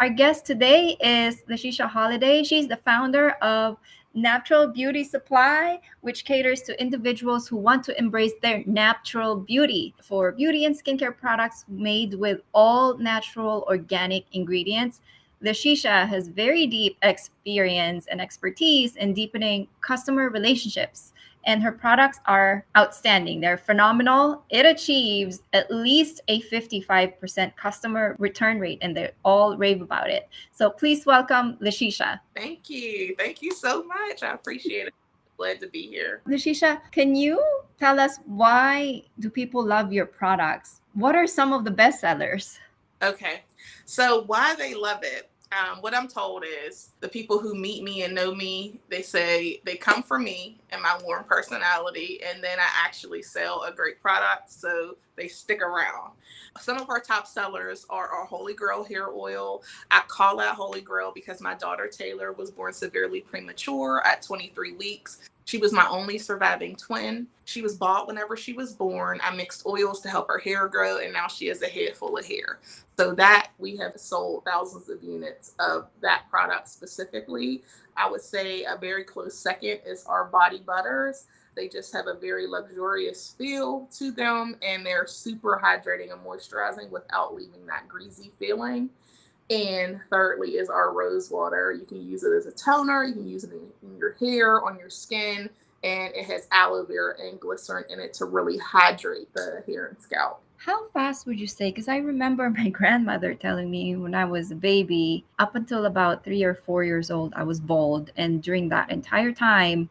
Our guest today is LaShesia Holliday. She's the founder of Naptural Beauty Supply, which caters to individuals who want to embrace their natural beauty for beauty and skincare products made with all natural organic ingredients. LaShesia has very deep experience and expertise in deepening customer relationships, and her products are outstanding. They're phenomenal. It achieves at least a 55% customer return rate, and they all rave about it. So please welcome LaShesia. Thank you. Thank you so much. I appreciate it. Glad to be here. LaShesia, can you tell us why do people love your products? What are some of the best sellers? Okay. So why they love it. What I'm told is the people who meet me and know me, they say they come for me and my warm personality, and then I actually sell a great product, so they stick around. Some of our top sellers are our Holy Grail hair oil. I call that Holy Grail because my daughter Taylor was born severely premature at 23 weeks. She was my only surviving twin. She was bald whenever she was born. I mixed oils to help her hair grow, and now she has a head full of hair. So that we have sold thousands of units of that product specifically. I would say a very close second is our body butters. They just have a very luxurious feel to them, and they're super hydrating and moisturizing without leaving that greasy feeling. And thirdly is our rose water. You can use it as a toner. You can use it in your hair, on your skin, and it has aloe vera and glycerin in it to really hydrate the hair and scalp. How fast would you say? Because I remember my grandmother telling me when I was a baby, up until about 3 or 4 years old, I was bald. And during that entire time,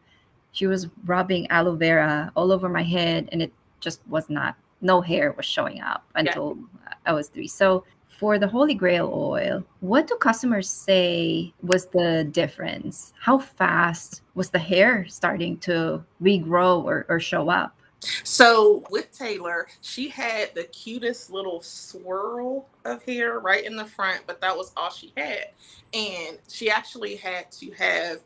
she was rubbing aloe vera all over my head, and it just was not, no hair was showing up Yeah. until I was 3. So, for the Holy Grail oil, what do customers say was the difference? How fast was the hair starting to regrow or show up? So with Taylor, she had the cutest little swirl of hair right in the front, but that was all she had. And she actually had to have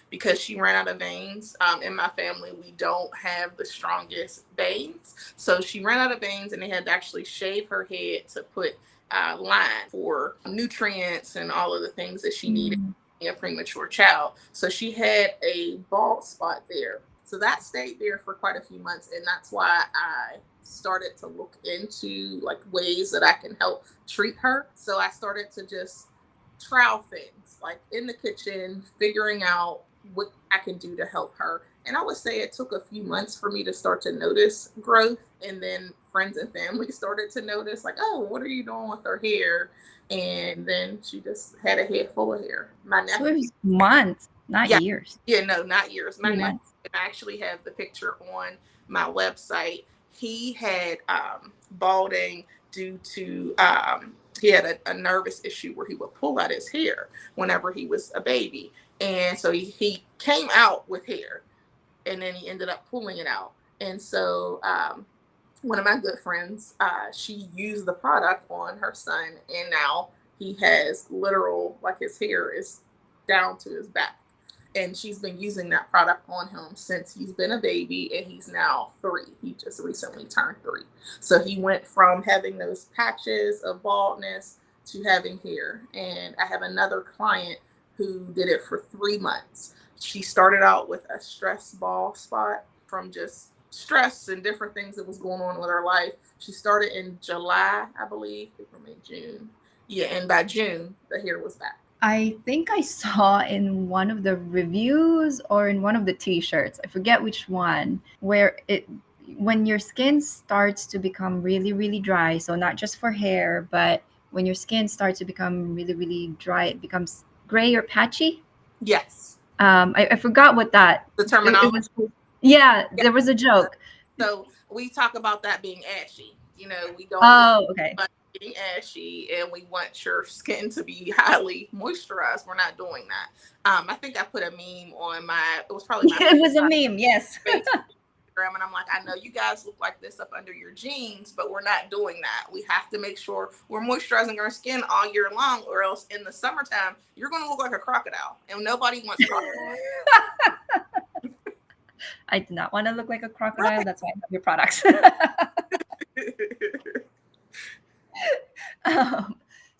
because she ran out of veins. In my family, we don't have the strongest veins. So she ran out of veins, and they had to actually shave her head to put line for nutrients and all of the things that she needed Mm. in a premature child. So she had a bald spot there. So that stayed there for quite a few months, and that's why I started to look into like ways that I can help treat her. So I started to just trial things like in the kitchen, figuring out what I can do to help her. And I would say it took a few months for me to start to notice growth. And then friends and family started to notice, like, oh, what are you doing with her hair? And then she just had a head full of hair. My So it nephew, was months, not yeah, years. yeah, no, not years. My Few nephew, months. I actually have the picture on my website. He had balding due to he had a nervous issue where he would pull out his hair whenever he was a baby, and so he came out with hair, and then he ended up pulling it out. And so one of my good friends, she used the product on her son, and now he has literal, like his hair is down to his back. And she's been using that product on him since he's been a baby, and he's now 3. He just recently turned 3. So he went from having those patches of baldness to having hair. And I have another client who did it for 3 months. She started out with a stress bald spot from just stress and different things that was going on with her life. She started in July, I believe, April, May, June. Yeah, and by June, the hair was back. I think I saw in one of the reviews or in one of the t-shirts, I forget which one, where it when your skin starts to become really, really dry, so not just for hair, but when your skin starts to become really, really dry, it becomes gray or patchy. Yes, I forgot what that the it terminology. was. Yeah, Yeah. there was a joke. So we talk about that being ashy. We don't want Oh, okay. getting ashy, and we want your skin to be highly moisturized. We're not doing that. I think I put a meme on it was probably my It was a meme, yes. Facebook, and I'm like, I know you guys look like this up under your jeans, but we're not doing that. We have to make sure we're moisturizing our skin all year long, or else in the summertime, you're going to look like a crocodile, and nobody wants crocodile. I do not want to look like a crocodile. That's why I have your products. um,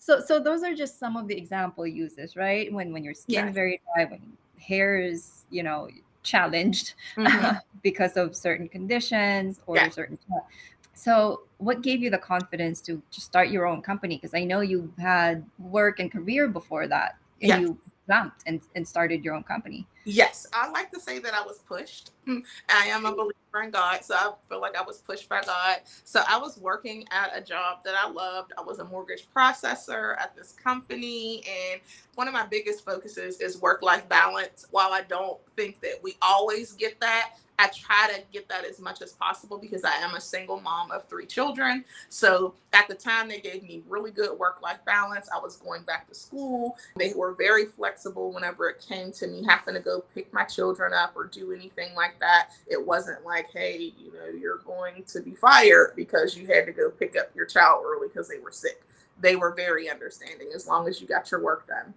So those are just some of the example uses, right? When your skin Yes. very dry, when hair is, challenged Hmm. because of certain conditions or Yeah. certain. So what gave you the confidence to just start your own company? Because I know you had work and career before that, and Yes. you jumped and started your own company. Yes, I like to say that I was pushed. I am a believer in God, so I feel like I was pushed by God. So I was working at a job that I loved. I was a mortgage processor at this company, and one of my biggest focuses is work-life balance. While I don't think that we always get that, I try to get that as much as possible because I am a single mom of 3 children. So at the time, they gave me really good work-life balance. I was going back to school. They were very flexible whenever it came to me having to go pick my children up or do anything like that. It wasn't like, hey, you're going to be fired because you had to go pick up your child early because they were sick. They were very understanding as long as you got your work done.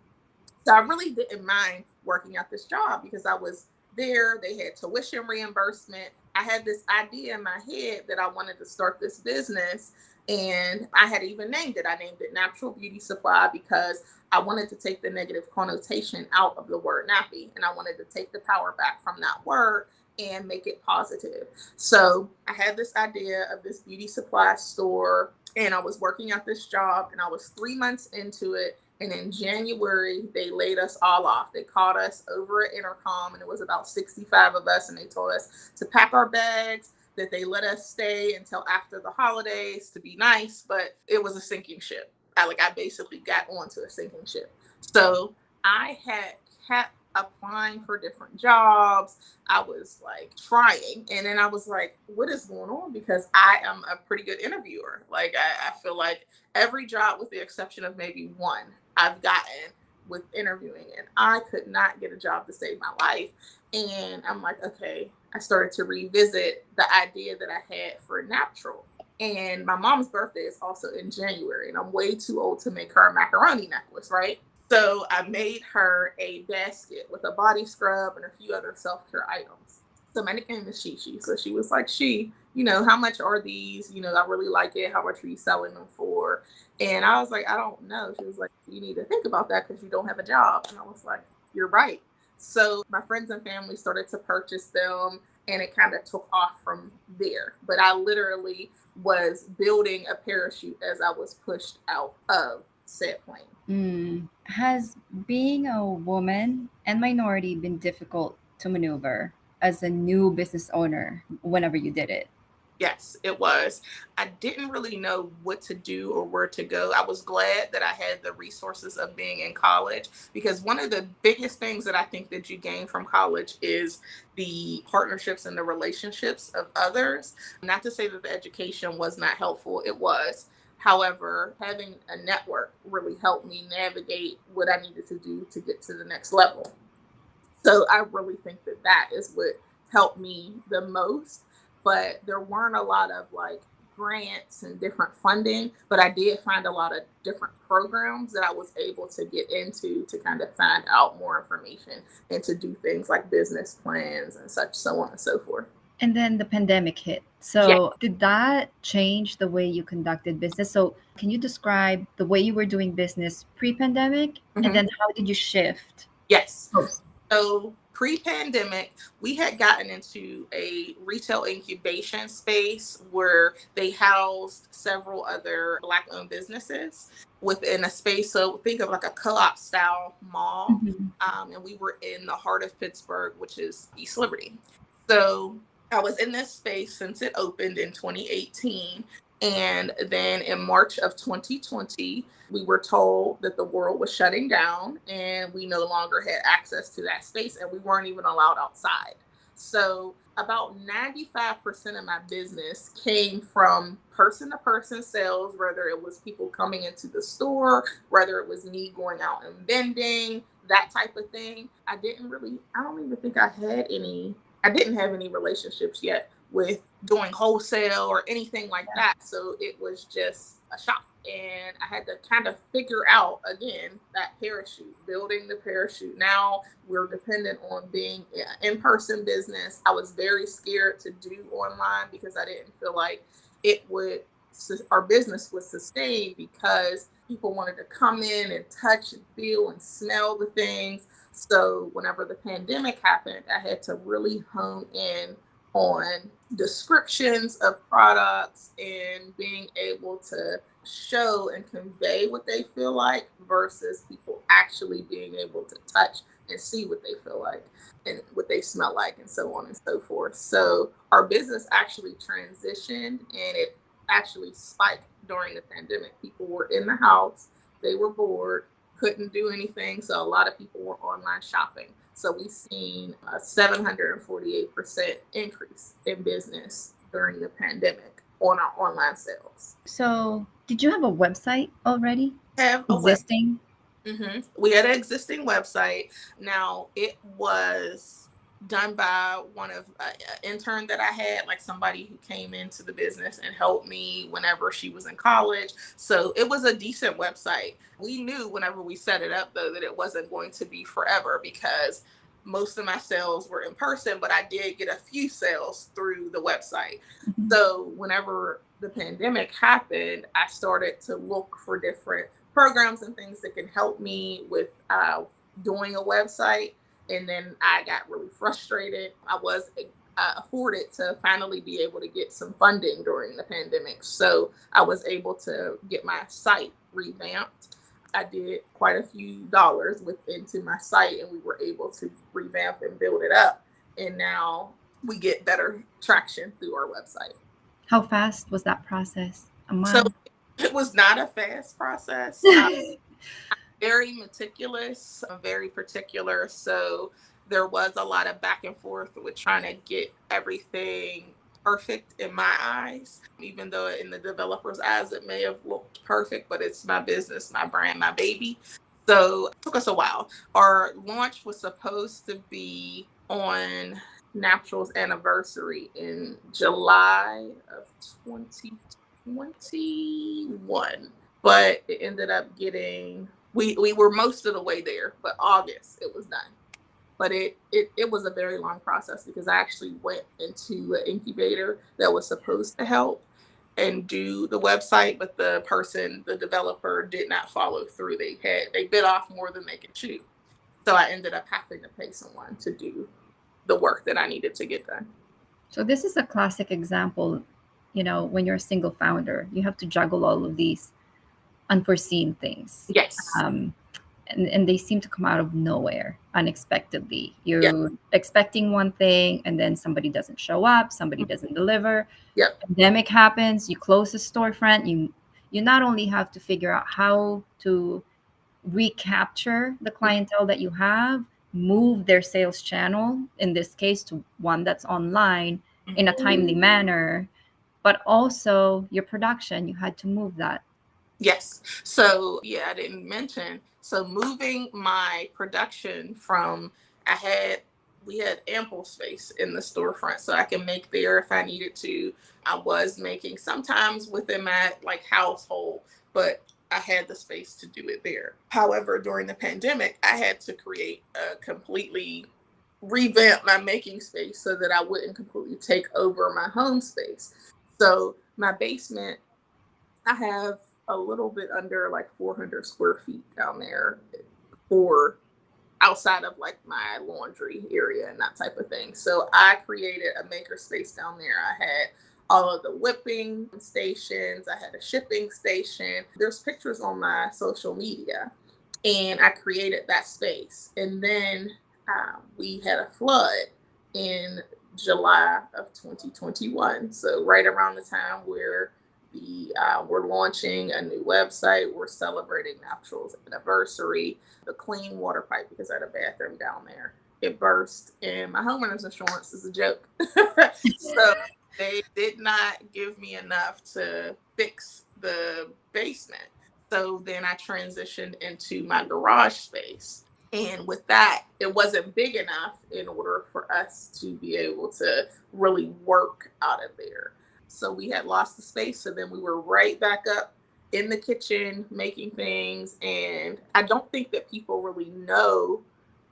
So I really didn't mind working at this job because I was there. They had tuition reimbursement. I had this idea in my head that I wanted to start this business. And I had even named it. I named it Naptural Beauty Supply because I wanted to take the negative connotation out of the word nappy. And I wanted to take the power back from that word and make it positive. So I had this idea of this beauty supply store, and I was working at this job, and I was 3 months into it. And in January, they laid us all off. They called us over at Intercom, and it was about 65 of us. And they told us to pack our bags, that they let us stay until after the holidays to be nice. But it was a sinking ship. I basically got onto a sinking ship. So I had kept applying for different jobs. I was like trying. And then I was like, what is going on? Because I am a pretty good interviewer. I feel like every job, with the exception of maybe one, I've gotten with interviewing, and I could not get a job to save my life. And I'm like, okay, I started to revisit the idea that I had for Natural. And my mom's birthday is also in January, and I'm way too old to make her a macaroni necklace, right? So I made her a basket with a body scrub and a few other self care items. So my nickname is Shishi. So she was like, how much are these? I really like it. How much are you selling them for? And I was like, I don't know. She was like, you need to think about that because you don't have a job. And I was like, you're right. So my friends and family started to purchase them, and it kind of took off from there. But I literally was building a parachute as I was pushed out of said plane. Has being a woman and minority been difficult to maneuver as a new business owner whenever you did it? Yes, it was. I didn't really know what to do or where to go. I was glad that I had the resources of being in college, because one of the biggest things that I think that you gain from college is the partnerships and the relationships of others. Not to say that the education was not helpful, it was. However, having a network really helped me navigate what I needed to do to get to the next level. So I really think that that is what helped me the most. But there weren't a lot of like grants and different funding, but I did find a lot of different programs that I was able to get into to kind of find out more information and to do things like business plans and such, so on and so forth. And then the pandemic hit. Yeah. So, did that change the way you conducted business? So, can you describe the way you were doing business pre pandemic? And Mhm. then how did you shift Yes. post? So pre-pandemic, we had gotten into a retail incubation space where they housed several other Black-owned businesses within a space. So think of like a co-op style mall. Mhm. And we were in the heart of Pittsburgh, which is East Liberty. So I was in this space since it opened in 2018. And then in March of 2020, we were told that the world was shutting down and we no longer had access to that space, and we weren't even allowed outside. So about 95% of my business came from person to person sales, whether it was people coming into the store, whether it was me going out and vending, that type of thing. I don't even think I didn't have any relationships yet with doing wholesale or anything like that. So it was just a shock. And I had to kind of figure out again that parachute, building the parachute. Now we're dependent on being in person business. I was very scared to do online because I didn't feel like it would, our business would sustain, because People wanted to come in and touch and feel and smell the things. So whenever the pandemic happened, I had to really hone in on descriptions of products and being able to show and convey what they feel like versus people actually being able to touch and see what they feel like and what they smell like and so on and so forth. So our business actually transitioned and it actually spiked during the pandemic. People were in the house, they were bored, couldn't do anything. So a lot of people were online shopping. So we've seen a 748% increase in business during the pandemic on our online sales. So, did you have a website already Have a web. existing? We had an existing website. Now it was done by one of an intern that I had, like somebody who came into the business and helped me whenever she was in college. So it was a decent website. We knew whenever we set it up though that it wasn't going to be forever because most of my sales were in person, but I did get a few sales through the website. Mhm. So whenever the pandemic happened, I started to look for different programs and things that can help me with doing a website. And then I got really frustrated. I was afforded to finally be able to get some funding during the pandemic. So I was able to get my site revamped. I did quite a few dollars with into my site and we were able to revamp and build it up. And now we get better traction through our website. How fast was that process? A So month? it was not a fast process. Very meticulous, very particular. So there was a lot of back and forth with trying to get everything perfect in my eyes, even though in the developer's eyes it may have looked perfect, but it's my business, my brand, my baby. So it took us a while. Our launch was supposed to be on Natural's anniversary in July of 2021, but it ended up getting we were most of the way there, but August it was done. But it was a very long process because I actually went into an incubator that was supposed to help and do the website, but the developer did not follow through. They bit off more than they could chew. So I ended up having to pay someone to do the work that I needed to get done. So, this is a classic example. When you're a single founder, you have to juggle all of these unforeseen things. Yes. Um, and they seem to come out of nowhere unexpectedly. Yep. You're expecting one thing, and then somebody doesn't show up, somebody doesn't deliver. Yep. Pandemic happens, you close the storefront. You not only have to figure out how to recapture the clientele that you have, move their sales channel, in this case to one that's online, in a timely manner, but also your production, you had to move that. Yes. So, yeah, I didn't mention. So, moving my production from, I had, we had ample space in the storefront so I can make there if I needed to. I was making sometimes within my like household, but I had the space to do it there. However, during the pandemic, I had to create a completely revamp my making space so that I wouldn't completely take over my home space. So, my basement I have a little bit under like 400 square feet down there for outside of like my laundry area and that type of thing. So I created a maker space down there. I had all of the whipping stations, I had a shipping station. There's pictures on my social media, and I created that space. And then we had a flood in July of 2021. So right around the time where we're launching a new website, we're celebrating Natural's anniversary. The clean water pipe, because I had a bathroom down there, it burst, and my homeowner's insurance is a joke. So they did not give me enough to fix the basement. So then I transitioned into my garage space. And with that, it wasn't big enough in order for us to be able to really work out of there. So we had lost the space. So then we were right back up in the kitchen making things. And I don't think that people really know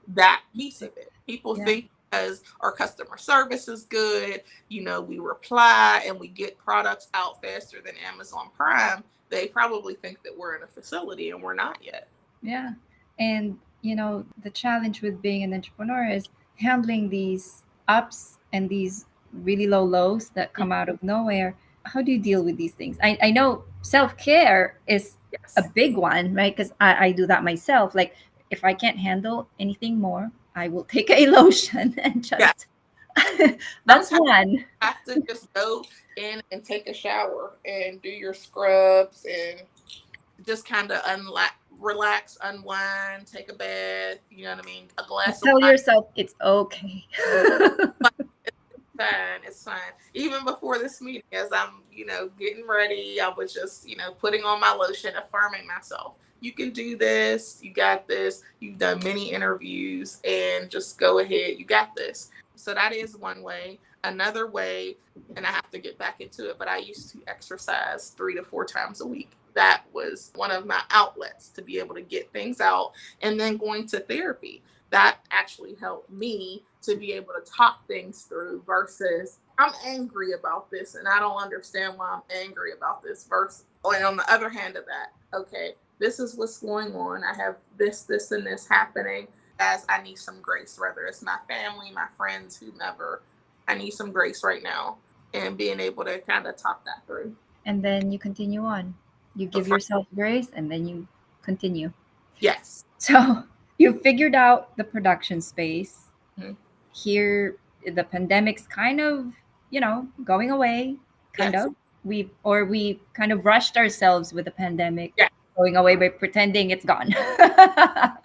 that piece of it. People Yeah. think because our customer service is good, we reply and we get products out faster than Amazon Prime, they probably think that we're in a facility and we're not yet. Yeah. And, the challenge with being an entrepreneur is handling these ups and these really low lows that come out of nowhere. How do you deal with these things? I know self care is a Yes. big one, right? Because I do that myself. Like, if I can't handle anything more, I will take a lotion and Yeah. just, that's Sometimes one. you have to just go in and take a shower and do your scrubs and just kind of relax, unwind, take a bath. You know what I mean? A glass of Tell wine. yourself it's okay. Fine, it's fine. Even before this meeting, as I'm, getting ready, I was just, putting on my lotion, affirming myself. You can do this. You got this. You've done many interviews, and just go ahead. You got this. So that is one way. Another way, and I have to get back into it, but I used to exercise 3 to 4 times a week. That was one of my outlets to be able to get things out. And then going to therapy, that actually helped me to be able to talk things through versus I'm angry about this and I don't understand why I'm angry about this versus, and on the other hand of that, okay, this is what's going on. I have this, and this happening. As I need some grace, whether it's my family, my friends, whomever, I need some grace right now. And being able to kind of talk that through. And then you continue on. You give yourself grace and then you continue. Yes. So you figured out the production space. Mm-hmm. Here, the pandemic's kind of, going away, kind Yes. of. We kind of rushed ourselves with the pandemic Yeah. going away by pretending it's gone.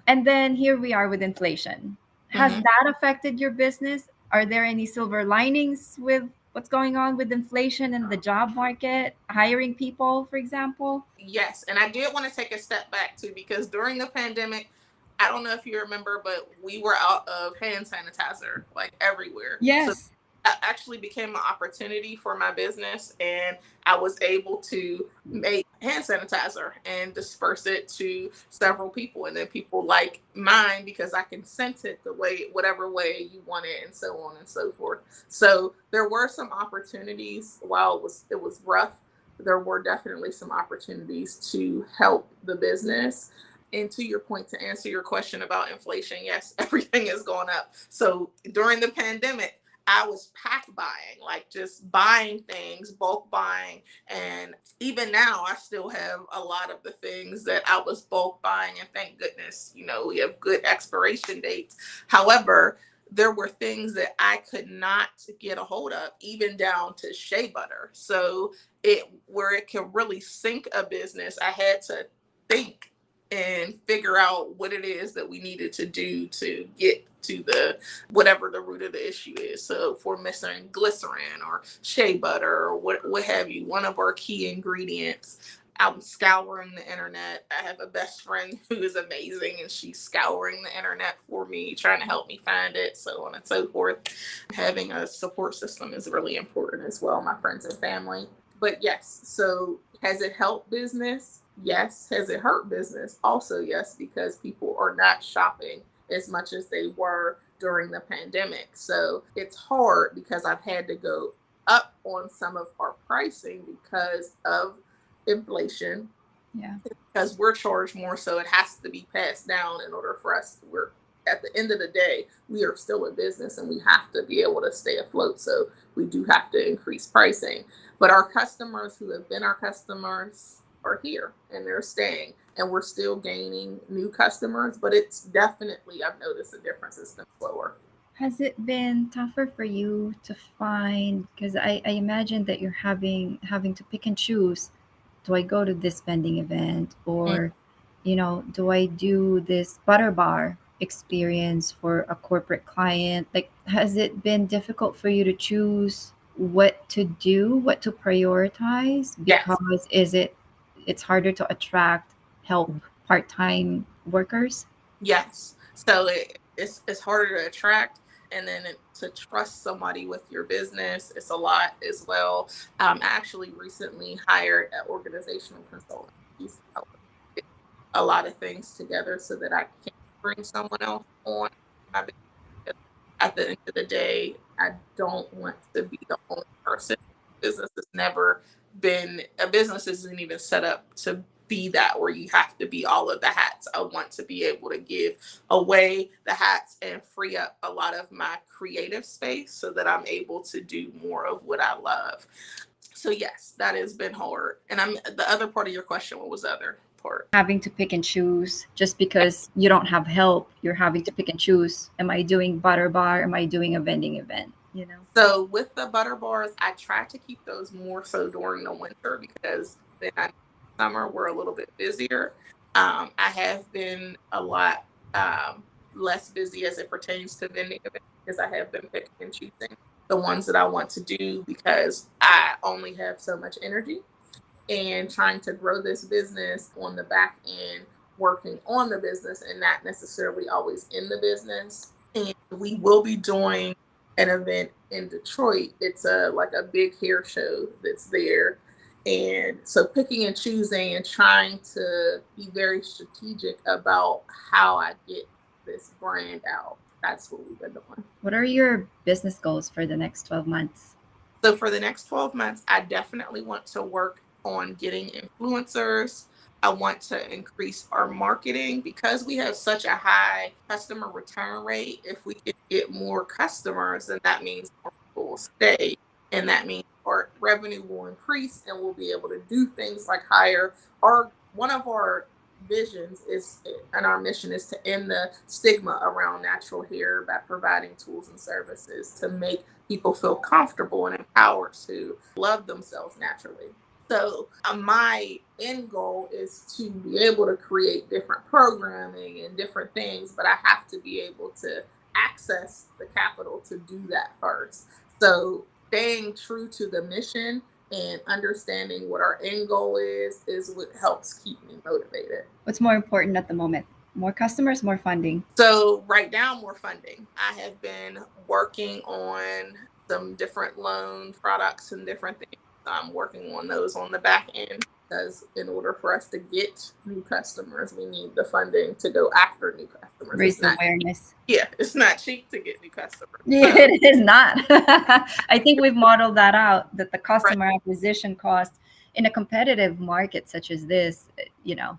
And then here we are with inflation. Has Mm-hmm. that affected your business? Are there any silver linings with what's going on with inflation and the job market, hiring people, for example? Yes, and I did want to take a step back too because during the pandemic, I don't know if you remember, but we were out of hand sanitizer like everywhere. So Yes. that actually became an opportunity for my business, and I was able to make hand sanitizer and disperse it to several people, and then people like mine because I can scent it the way, whatever way you want it, and so on and so forth. So there were some opportunities. While it was rough, there were definitely some opportunities to help the business. And to your point, to answer your question about inflation, yes, everything is going up. So during the pandemic, I was pack buying, like just buying things, bulk buying. And even now, I still have a lot of the things that I was bulk buying. And thank goodness, we have good expiration dates. However, there were things that I could not get a hold of, even down to shea butter. So where it can really sink a business, I had to think and figure out what it is that we needed to do to get to the whatever the root of the issue is. So if we're missing glycerin or shea butter or what have you, one of our key ingredients, I'm scouring the internet. I have a best friend who is amazing, and she's scouring the internet for me, trying to help me find it, so on and so forth. Having a support system is really important as well, my friends and family. But yes, so has it helped business? Yes. Has it hurt business? Also, yes, because people are not shopping as much as they were during the pandemic. So it's hard because I've had to go up on some of our pricing because of inflation, Yeah. because we're charged more, so it has to be passed down in order for us to work. At the end of the day, we are still a business and we have to be able to stay afloat. So we do have to increase pricing. But our customers who have been our customers are here and they're staying. And we're still gaining new customers, but it's definitely, I've noticed a difference. It's been slower. Has it been tougher for you to find? Because I imagine that you're having to pick and choose. Do I go to this vending event, Mm. or, do I do this butter bar experience for a corporate client? Like, has it been difficult for you to choose what to do, what to prioritize? Yes. Because it's harder to attract help part-time workers? Yes. So it's harder to attract, and then to trust somebody with your business, it's a lot as well. I actually recently hired an organizational consultant. He's helped get a lot of things together so that I can bring someone else on my business. At the end of the day, I don't want to be the only person. Business is never been, a business isn't even set up to be that, where you have to be all of the hats. I want to be able to give away the hats and free up a lot of my creative space so that I'm able to do more of what I love. So yes, that has been hard. And I'm, the other part of your question, what was the other part? Having to pick and choose just because you don't have help, you're having to pick and choose. Am I doing butter bar? Am I doing a vending event? You know? So with the butter bars, I try to keep those more so during the winter, because then I, summer we're a little bit busier. I have been a lot less busy as it pertains to vending events, because I have been picking and choosing the ones that I want to do, because I only have so much energy, and trying to grow this business on the back end, working on the business and not necessarily always in the business. And we will be doing an event in Detroit. It's a like a big hair show that's there. And so picking and choosing and trying to be very strategic about how I get this brand out. That's what we've been doing. What are your business goals for the next 12 months? So for the next 12 months, I definitely want to work on getting influencers. I want to increase our marketing, because we have such a high customer return rate. If we can get more customers, then that means more people will stay. And that means our revenue will increase, and we'll be able to do things like hire our, one of our visions is, and our mission is to end the stigma around natural hair by providing tools and services to make people feel comfortable and empowered to love themselves naturally. So my end goal is to be able to create different programming and different things, but I have to be able to access the capital to do that first. So staying true to the mission and understanding what our end goal is what helps keep me motivated. What's more important at the moment? More customers, more funding? So right now, more funding. I have been working on some different loan products and different things. I'm working on those on the back end, because in order for us to get new customers, we need the funding to go after new customers. Raise It's not, awareness. yeah, it's not cheap to get new customers. Yeah, So, it is not. I think we've modeled that out, that the right, customer acquisition cost in a competitive market such as this, you know,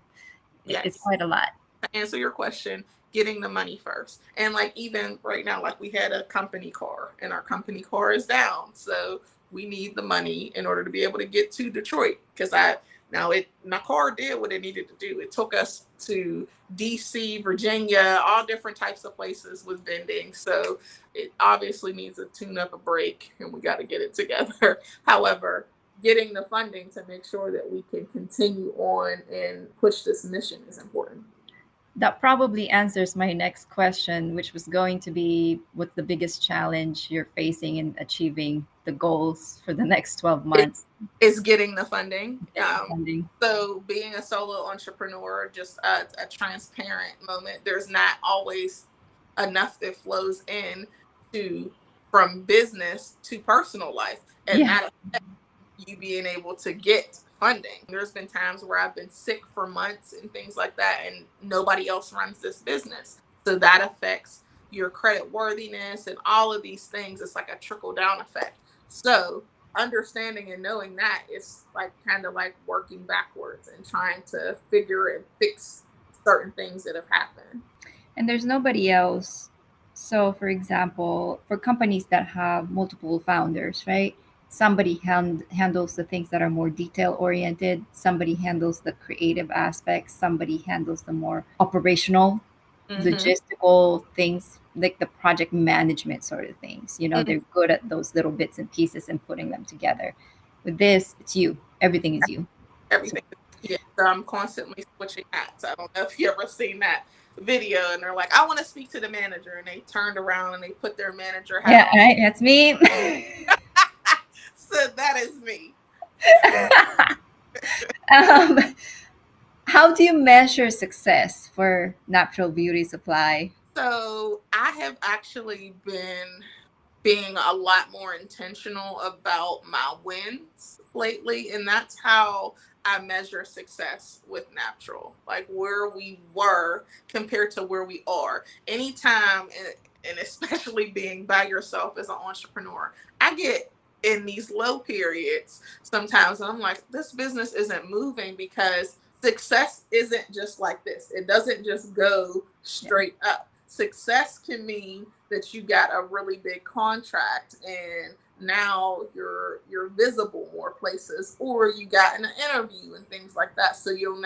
it's yes. quite a lot. To answer your question, getting the money first. And like even right now, like we had a company car and our company car is down. So we need the money in order to be able to get to Detroit. Because I, now it, my car did what it needed to do. It took us to DC, Virginia, all different types of places with vending. So it obviously needs a tune up, a brake, and we got to get it together. However, getting the funding to make sure that we can continue on and push this mission is important. That probably answers my next question, which was going to be what's the biggest challenge you're facing in achieving the goals for the next 12 It months? is getting the funding. Getting the funding. So being a solo entrepreneur, just a transparent moment. There's not always enough that flows in to, from business to personal life, and Yeah. that you being able to get funding. There's been times where I've been sick for months and things like that, and nobody else runs this business. So that affects your credit worthiness and all of these things. It's like a trickle down effect. So understanding and knowing that is like kind of like working backwards and trying to figure and fix certain things that have happened. And there's nobody else. So, for example, for companies that have multiple founders, right? Somebody handles the things that are more detail oriented, somebody handles the creative aspects, somebody handles the more operational, Mm-hmm. logistical things, like the project management sort of things. You know, they're good at those little bits and pieces and putting them together. With this, it's you, everything is you. So Everything. Yeah, so I'm constantly switching hats. I don't know if you ever seen that video, and they're like, "I want to speak to the manager," and they turned around and they put their manager hat yeah, on. right, that's me. So that is me. um, how do you measure success for Natural Beauty Supply? So I have actually been being a lot more intentional about my wins lately, and that's how I measure success with natural, like where we were compared to where we are. Anytime, and especially being by yourself as an entrepreneur, I get in these low periods sometimes. I'm like, this business isn't moving because success isn't just like this. It doesn't just go Yeah. straight up. Success can mean that you got a really big contract and now you're visible more places, or you got an interview and things like that. So you'll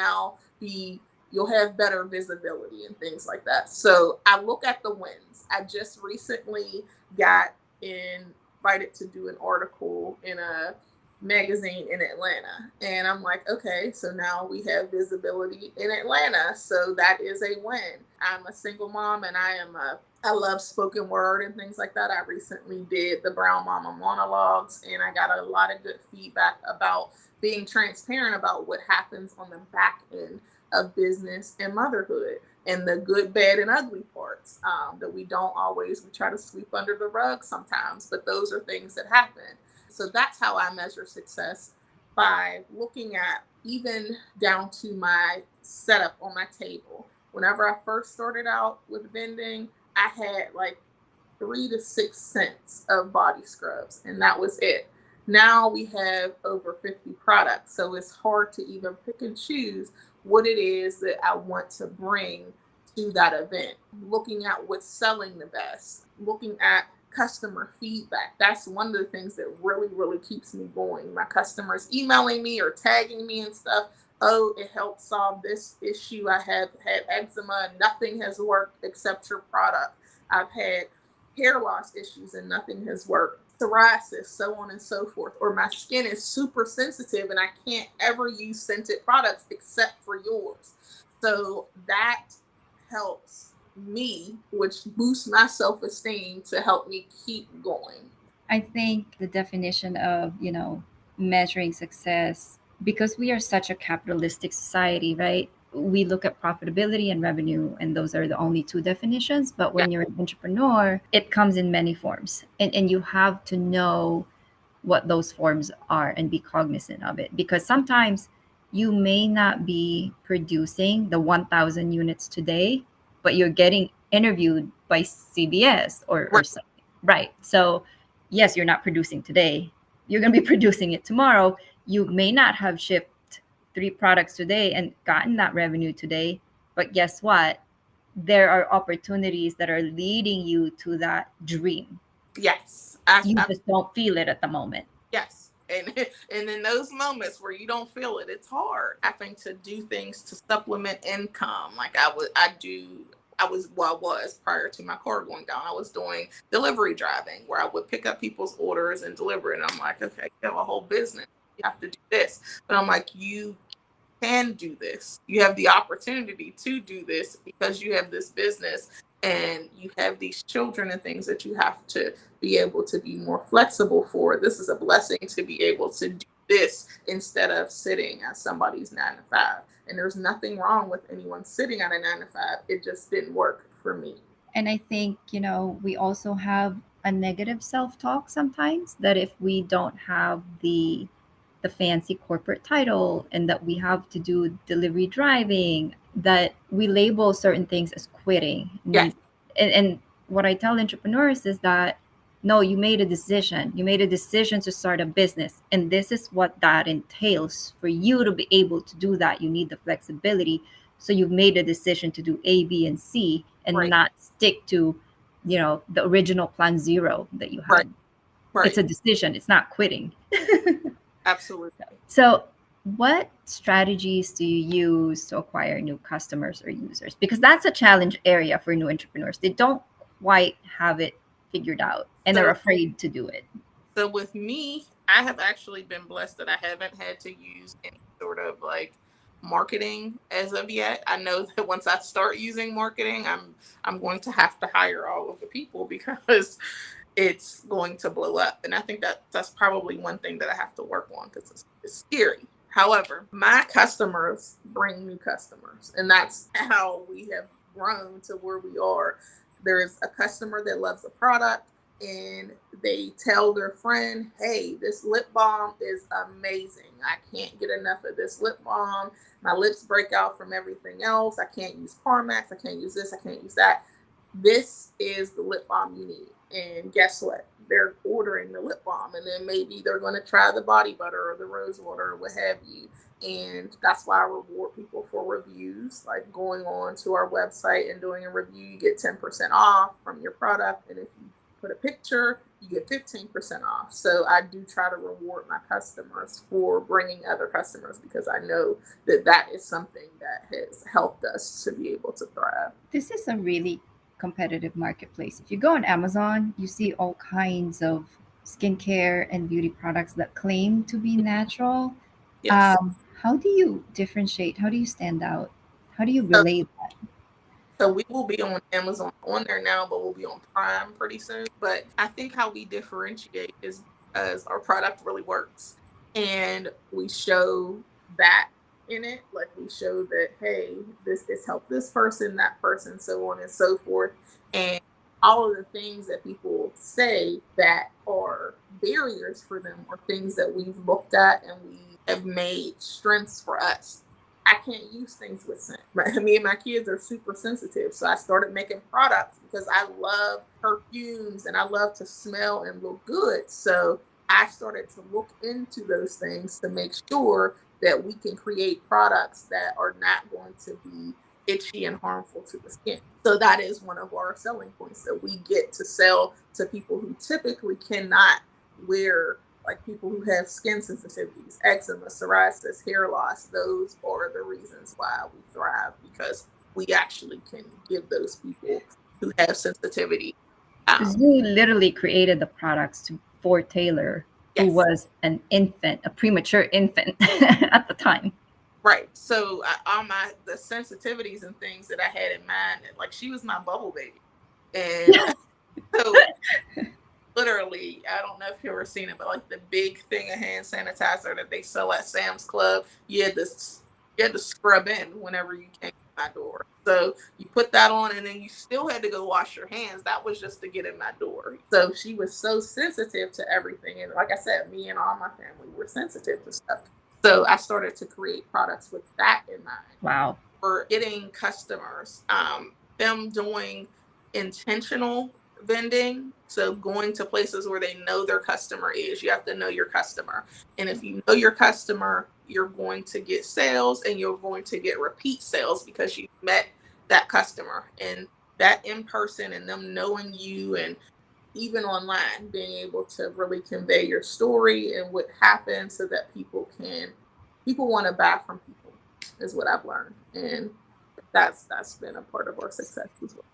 have better visibility and things like that. So I look at the wins. I just recently got invited to do an article in a magazine in Atlanta. And I'm like, okay, so now we have visibility in Atlanta. So that is a win. I'm a single mom and I love spoken word and things like that. I recently did the Brown Mama monologues and I got a lot of good feedback about being transparent about what happens on the back end of business and motherhood and the good, bad, and ugly parts that we try to sweep under the rug sometimes, but those are things that happen. So that's how I measure success, by looking at even down to my setup on my table. Whenever I first started out with vending, I had like 3 to 6 cents of body scrubs, and that was it. Now we have over 50 products, so it's hard to even pick and choose what it is that I want to bring to that event. Looking at what's selling the best, looking at customer feedback. That's one of the things that really, really keeps me going. My customers emailing me or tagging me and stuff. Oh, it helped solve this issue. I have had eczema, nothing has worked except your product. I've had hair loss issues and nothing has worked. Psoriasis, so on and so forth. Or my skin is super sensitive and I can't ever use scented products except for yours. So that helps me, which boosts my self-esteem to help me keep going. I think the definition of, measuring success, because we are such a capitalistic society, right? We look at profitability and revenue, and those are the only two definitions. But Yeah, when you're an entrepreneur, it comes in many forms. And you have to know what those forms are and be cognizant of it, because sometimes you may not be producing the 1000 units today, but you're getting interviewed by CBS or right. something, right? So yes, you're not producing today, you're going to be producing it tomorrow. You may not have shipped 3 products today and gotten that revenue today, but guess what, there are opportunities that are leading you to that dream. Yes. You just don't feel it at the moment. Yes. And and in those moments where you don't feel it, it's hard. Having to do things to supplement income. Like I was prior to my car going down. I was doing delivery driving where I would pick up people's orders and deliver it. And I'm like, okay, you have a whole business. You have to do this. But I'm like, you can do this. You have the opportunity to do this because you have this business and you have these children and things that you have to be able to be more flexible for. This is a blessing to be able to do this instead of sitting at somebody's 9 to 5. And there's nothing wrong with anyone sitting at a 9 to 5. It just didn't work for me. And I think, we also have a negative self-talk sometimes, that if we don't have the fancy corporate title and that we have to do delivery driving, that we label certain things as quitting. Yes, And what I tell entrepreneurs is that no, you made a decision. You made a decision to start a business. And this is what that entails. For you to be able to do that, you need the flexibility. So you've made a decision to do A, B, and C and right, not stick to, the original plan zero that you right, had. It's right. a decision, it's not quitting. Absolutely. So, what strategies do you use to acquire new customers or users? Because that's a challenge area for new entrepreneurs. They don't quite have it figured out and they're So afraid to do it. So with me, I have actually been blessed that I haven't had to use any sort of like marketing as of yet. I know that once I start using marketing, I'm going to have to hire all of the people because it's going to blow up. And I think that that's probably one thing that I have to work on because it's scary. However, my customers bring new customers, and that's how we have grown to where we are. There's a customer that loves a product and they tell their friend, hey, this lip balm is amazing. I can't get enough of this lip balm. My lips break out from everything else. I can't use Carmex. I can't use this. I can't use that. This is the lip balm you need. And guess what? they're ordering the lip balm, and then maybe they're going to try the body butter or the rose water or what have you. And that's why I reward people for reviews, like going on to our website and doing a review. You get 10% off from your product, and if you put a picture, you get 15% off. So I do try to reward my customers for bringing other customers, because I know that that is something that has helped us to be able to thrive. This is a really competitive marketplace. If you go on Amazon, you see all kinds of skincare and beauty products that claim to be natural. Yes. How do you differentiate? How do you stand out? How do you So, relate that? so we will be on Amazon on there now, but we'll be on Prime pretty soon. But I think how we differentiate is because our product really works, and we show that in it. Like, we show that, hey, this helped this person, that person, so on and so forth. And all of the things that people say that are barriers for them are things that we've looked at and we have made strengths for us. I can't use things with scent. Me and my kids are super sensitive. So I started making products because I love perfumes and I love to smell and look good. So I started to look into those things to make sure that we can create products that are not going to be itchy and harmful to the skin. So that is one of our selling points, that we get to sell to people who typically cannot wear, like people who have skin sensitivities, eczema, psoriasis, hair loss. Those are the reasons why we thrive, because we actually can give those people who have sensitivity. Because you literally created the products for Taylor, who Yes. was an infant, a premature infant at the time. Right. So all the sensitivities and things that I had in mind, like, she was my bubble baby. And so literally, I don't know if you've ever seen it, but like the big thing of hand sanitizer that they sell at Sam's Club, you had to scrub in whenever you came to my door. So you put that on, and then you still had to go wash your hands. That was just to get in my door. So she was so sensitive to everything. And like I said, me and all my family were sensitive to stuff. So I started to create products with that in mind. Wow. For getting customers, them doing intentional vending. So going to places where they know their customer is. You have to know your customer. And if you know your customer, you're going to get sales, and you're going to get repeat sales because you met that customer. And that in person and them knowing you, and even online, being able to really convey your story and what happened, so that people want to buy from people, is what I've learned. And that's been a part of our success as well.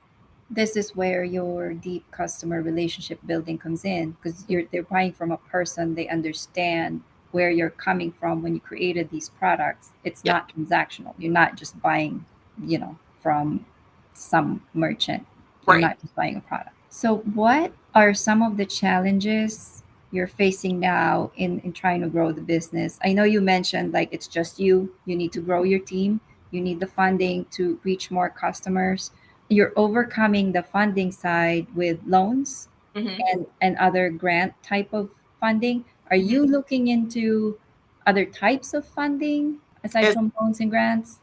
This is where your deep customer relationship building comes in, because they're buying from a person. They understand where you're coming from when you created these products. It's Yeah. not transactional. You're not just buying, from some merchant. You're Right. not just buying a product. So what are some of the challenges you're facing now in trying to grow the business? I know you mentioned, like, it's just you need to grow your team, you need the funding to reach more customers. You're overcoming the funding side with loans Hmm. and other grant type of funding. Are Hmm. you looking into other types of funding aside As from loans and grants?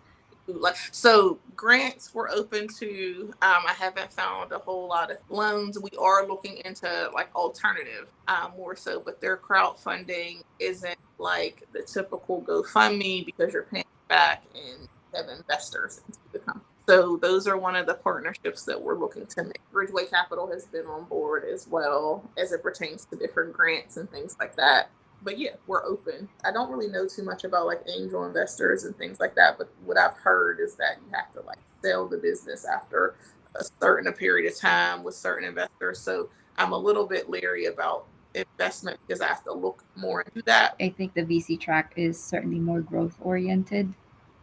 like, so grants we're open to. I haven't found a whole lot of loans. We are looking into like alternative, more so, but their crowdfunding isn't like the typical GoFundMe, because you're paying back and have investors into the company. So those are one of the partnerships that we're looking to make. Bridgeway Capital has been on board as well, as it pertains to different grants and things like that. But yeah, we're open. I don't really know too much about like angel investors and things like that, but what I've heard is that you have to like sell the business after a certain period of time with certain investors. So I'm a little bit leery about investment, because I have to look more into that. I think the VC track is certainly more growth oriented,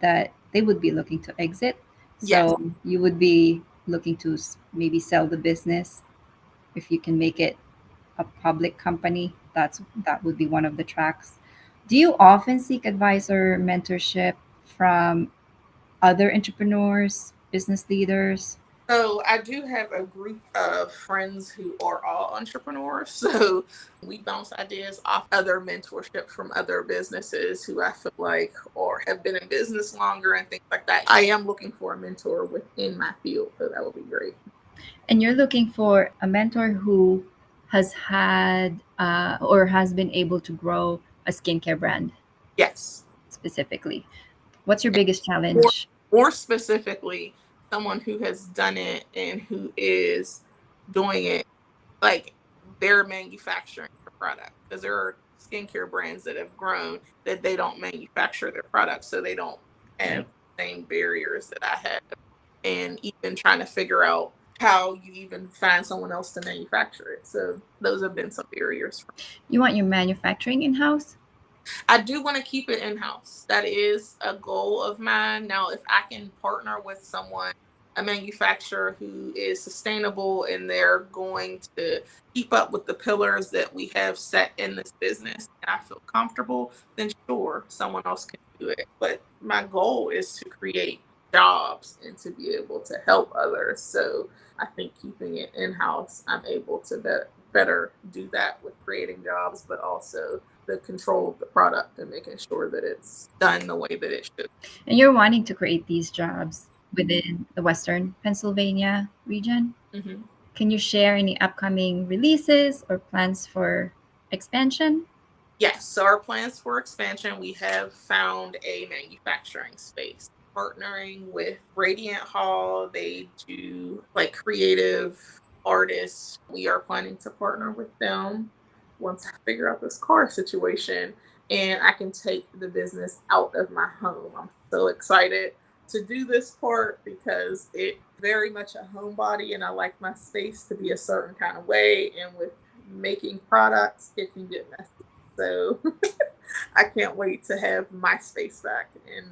that they would be looking to exit. Yes. So you would be looking to maybe sell the business if you can make it a public company. That would be one of the tracks. Do you often seek advice or mentorship from other entrepreneurs, business leaders? So I do have a group of friends who are all entrepreneurs. So we bounce ideas off other mentorship from other businesses who I feel like or have been in business longer and things like that. I am looking for a mentor within my field, so that would be great. And you're looking for a mentor who has had or has been able to grow a skincare brand Yes. specifically? What's your biggest More, challenge? more specifically, someone who has done it and who is doing it like they're manufacturing the product, because there are skincare brands that have grown that they don't manufacture their products, so they don't have Right. the same barriers that I have, and even trying to figure out how you even find someone else to manufacture it. So those have been some barriers for me. You want your manufacturing in house? I do want to keep it in house. That is a goal of mine. Now, if I can partner with someone, a manufacturer who is sustainable and they're going to keep up with the pillars that we have set in this business, and I feel comfortable, then sure, someone else can do it. But my goal is to create jobs and to be able to help others. So I think keeping it in house, I'm able to better do that with creating jobs, but also the control of the product and making sure that it's done the way that it should. And you're wanting to create these jobs within the Western Pennsylvania region. Mm-hmm. Can you share any upcoming releases or plans for expansion? Yes, so our plans for expansion, we have found a manufacturing space. Partnering with Radiant Hall, they do like creative artists. We are planning to partner with them once I figure out this car situation and I can take the business out of my home. I'm so excited to do this part because it very much a homebody and I like my space to be a certain kind of way. And with making products, it can get messy. So I can't wait to have my space back and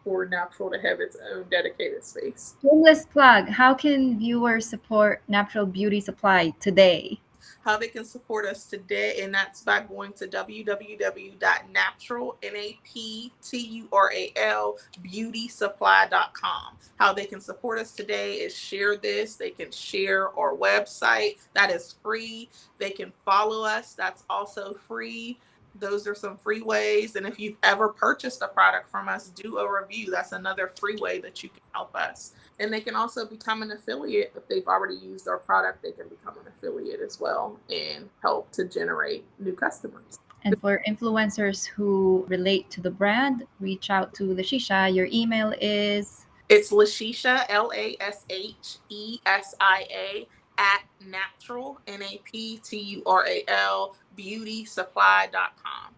for Natural to have its own dedicated space. Shameless plug. How can viewers support Natural Beauty Supply today? How they can support us today, and that's by going to www.natural, Naptural, beautysupply.com. How they can support us today is share this. They can share our website. That is free. They can follow us. That's also free. Those are some free ways. And if you've ever purchased a product from us, do a review. That's another free way that you can help us. And they can also become an affiliate. If they've already used our product, they can become an affiliate as well and help to generate new customers. And for influencers who relate to the brand, reach out to LaShesia. Your email is, It's LaShesia, LaShesia, at Naptural, Naptural, beautysupply.com.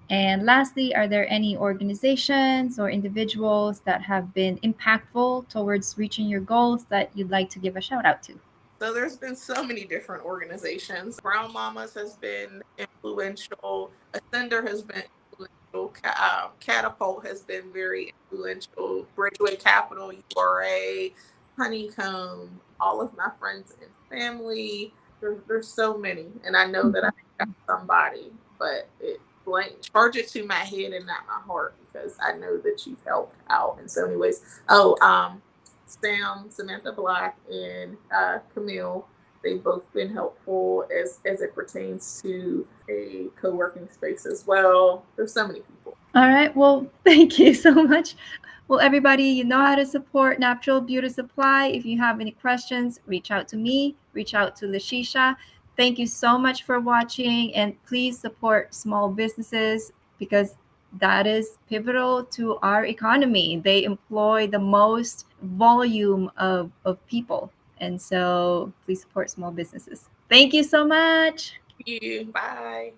and lastly, are there any organizations or individuals that have been impactful towards reaching your goals that you'd like to give a shout out to? So there's been so many different organizations. Brown Mamas has been influential. Ascender has been influential. Catapult has been very influential. Bridgeway Capital, URA, Honeycomb, all of my friends and family. There's so many, and I know that I got somebody, but it blank charge it to my head and not my heart because I know that you've helped out in so many ways. Oh, Samantha Black, and Camille. They've both been helpful as it pertains to a co-working space as well. There's so many people. All right. Well, thank you so much. Well, everybody, you know how to support Natural Beauty Supply. If you have any questions, reach out to me, reach out to LaShesia. Thank you so much for watching, and please support small businesses because that is pivotal to our economy. They employ the most volume of people. And so please support small businesses. Thank you so much. Thank you. Bye.